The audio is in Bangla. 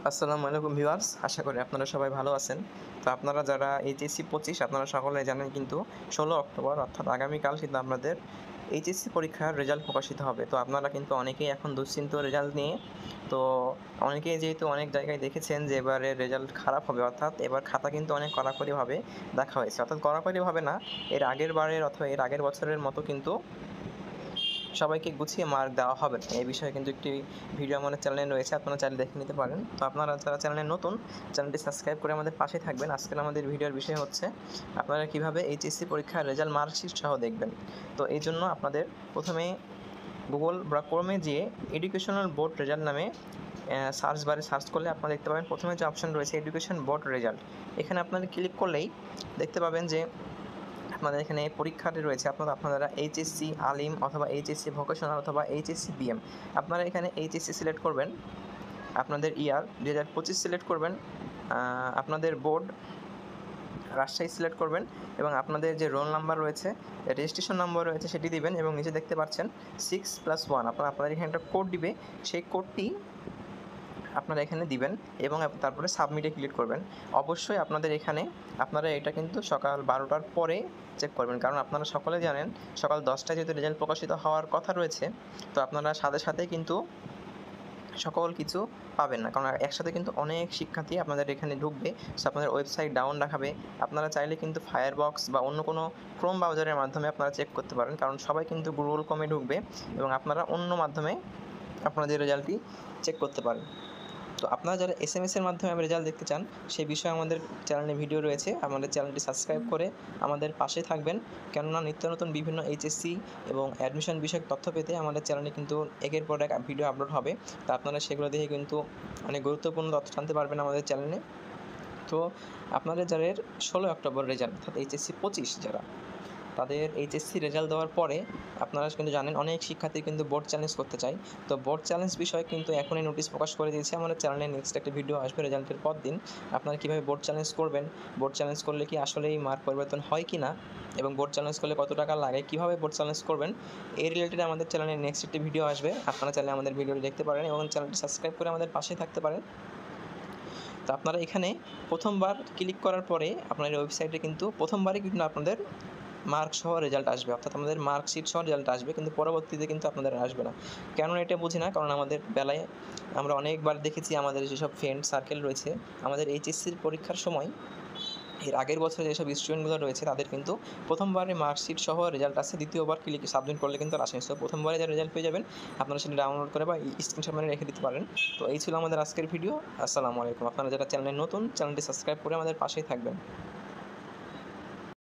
আসসালামু আলাইকুম ভিউয়ার্স, আশা করি আপনারা সবাই ভালো আছেন। তো আপনারা যারা এইচএসসি 25 আপনারা সকলেই জানেন কিন্তু 16 অক্টোবর অর্থাৎ আগামীকাল কিন্তু আপনাদের এইচএসসি পরীক্ষার রেজাল্ট প্রকাশিত হবে। তো আপনারা কিন্তু অনেকেই এখন দুশ্চিন্ত রেজাল্ট নিয়ে। তো অনেকেই যেহেতু অনেক জায়গায় দেখেছেন যে এবারের রেজাল্ট খারাপ হবে, অর্থাৎ এবার খাতা কিন্তু অনেক কড়াকড়িভাবে দেখা হয়েছে। অর্থাৎ কড়াকড়িভাবে না, এর আগের বারের অথবা এর আগের বছরের মতো কিন্তু সবাইকে গুছিয়ে মার্ক দেওয়া হবে না। এই বিষয়ে কিন্তু একটি ভিডিও আমাদের চ্যানেলে রয়েছে, আপনারা চাইলে দেখে নিতে পারেন। তো আপনারা যারা চ্যানেলে নতুন, চ্যানেলটি সাবস্ক্রাইব করে আমাদের পাশে থাকবেন। আজকের আমাদের ভিডিওর বিষয় হচ্ছে আপনারা কীভাবে এইচএসসি পরীক্ষার রেজাল্ট মার্কশিট সহ দেখবেন। তো এই জন্য আপনাদের প্রথমে গুগল বা ক্রোমে যেয়ে এডুকেশনাল বোর্ড রেজাল্ট নামে সার্চ বারে সার্চ করলে আপনারা দেখতে পাবেন প্রথমে যে অপশন রয়েছে এডুকেশন বোর্ড রেজাল্ট। এখানে আপনারা ক্লিক করলেই দেখতে পাবেন যে আপনাদের এখানে পরীক্ষাটি রয়েছে আপনারা এইচএসসি আলিম অথবা এইচএসসি ভোকেশনাল অথবা এইচএসসি বিএম। আপনারা এখানে এইচএসসি সিলেক্ট করবেন, আপনাদের ইয়ার 2025 সিলেক্ট করবেন, আপনাদের বোর্ড রাজশাহী সিলেক্ট করবেন এবং আপনাদের যে রোল নাম্বার রয়েছে, রেজিস্ট্রেশন নম্বর রয়েছে সেটি দিবেন এবং নিচে দেখতে পাচ্ছেন 6+1 আপনাদের এখানে একটা কোড দিবে, সেই কোডটি আপনারা এখানে দিবেন এবং তারপরে সাবমিটে ক্লিক করবেন। অবশ্যই আপনারা এটা কিন্তু সকাল 12টার পরে চেক করবেন, কারণ আপনারা সকলে জানেন সকাল 10টায় যেহেতু রেজাল্ট প্রকাশিত হওয়ার কথা রয়েছে। তো আপনারা সাথে সাথে কিন্তু সকল কিছু পাবেন না, কারণ একসাথে কিন্তু অনেক শিক্ষার্থী আপনাদের এখানে ঢুকবে। সো আপনাদের ওয়েবসাইট ডাউন রাখাবে। আপনারা চাইলে কিন্তু ফায়ারবক্স বা অন্য কোনো ক্রোম ব্রাউজারের মাধ্যমে আপনারা চেক করতে পারেন, কারণ সবাই কিন্তু গুগল ক্রোমে ঢুকবে এবং আপনারা অন্য মাধ্যমে আপনাদের রেজাল্টটি চেক করতে পারেন। তো আপনারা যারা এসএমএসের মাধ্যমে রেজাল্ট দেখতে চান, সেই বিষয়ে আমাদের চ্যানেলে ভিডিও রয়েছে। আমাদের চ্যানেলটি সাবস্ক্রাইব করে আমাদের পাশে থাকবেন, কেননা নিত্য নতুন বিভিন্ন এইচএসসি এবং অ্যাডমিশন বিষয়ক তথ্য পেতে আমাদের চ্যানেলে কিন্তু একের পর এক ভিডিও আপলোড হবে। তো আপনারা সেগুলো দেখে কিন্তু অনেক গুরুত্বপূর্ণ তথ্য জানতে পারবেন আমাদের চ্যানেলে। তো আপনাদের যাদের 16 অক্টোবর রেজাল্ট অর্থাৎ এইচএসসি 25 যারা, তাদের এইচএসসি রেজাল্ট দেওয়ার পরে আপনারা কিন্তু জানেন অনেক শিক্ষার্থী কিন্তু বোর্ড চ্যালেঞ্জ করতে চায়। তো বোর্ড চ্যালেঞ্জ বিষয়ে কিন্তু এখনই নোটিশ প্রকাশ করে দিয়েছে আমাদের চ্যানেলে। নেক্সট একটা ভিডিও আসবে রেজাল্টের পর দিন, আপনারা কীভাবে বোর্ড চ্যালেঞ্জ করবেন, বোর্ড চ্যালেঞ্জ করলে কি আসলেই মার্ক পরিবর্তন হয় কি না, এবং বোর্ড চ্যালেঞ্জ করলে কত টাকা লাগে, কীভাবে বোর্ড চ্যালেঞ্জ করবেন, এই রিলেটেড আমাদের চ্যানেলে নেক্সট একটি ভিডিও আসবে। আপনারা চাইলে আমাদের ভিডিওটি দেখতে পারেন এবং চ্যানেলটি সাবস্ক্রাইব করে আমাদের পাশে থাকতে পারেন। তো আপনারা এখানে প্রথমবার ক্লিক করার পরে আপনার ওয়েবসাইটে কিন্তু প্রথমবারই কিন্তু আপনাদের মার্ক সহ রেজাল্ট আসবে, অর্থাৎ আমাদের মার্কশিট সহ রেজাল্ট আসবে, কিন্তু পরবর্তীতে কিন্তু আপনাদের আসবে না। কেন এটা বুঝি না, কারণ আমাদের বেলায় আমরা অনেকবার দেখেছি আমাদের যেসব ফ্রেন্ড সার্কেল রয়েছে, আমাদের এইচএসসির পরীক্ষার সময় এর আগের বছরে যেসব স্টুডেন্টগুলো রয়েছে তাদের কিন্তু প্রথমবারে মার্কশিট সহ রেজাল্ট আসে, দ্বিতীয়বার ক্লিক সাবমিট করলে কিন্তু আর আসেনি। সো প্রথমবারে যা রেজাল্ট পেয়ে যাবেন আপনারা সেটা ডাউনলোড করে বা স্ক্রিনশট মানে রেখে দিতে পারেন। তো এই ছিল আমাদের আজকের ভিডিও। আসসালামু আলাইকুম। আপনারা যারা চ্যানেলে নতুন, চ্যানেলটি সাবস্ক্রাইব করে আমাদের পাশেই থাকবেন।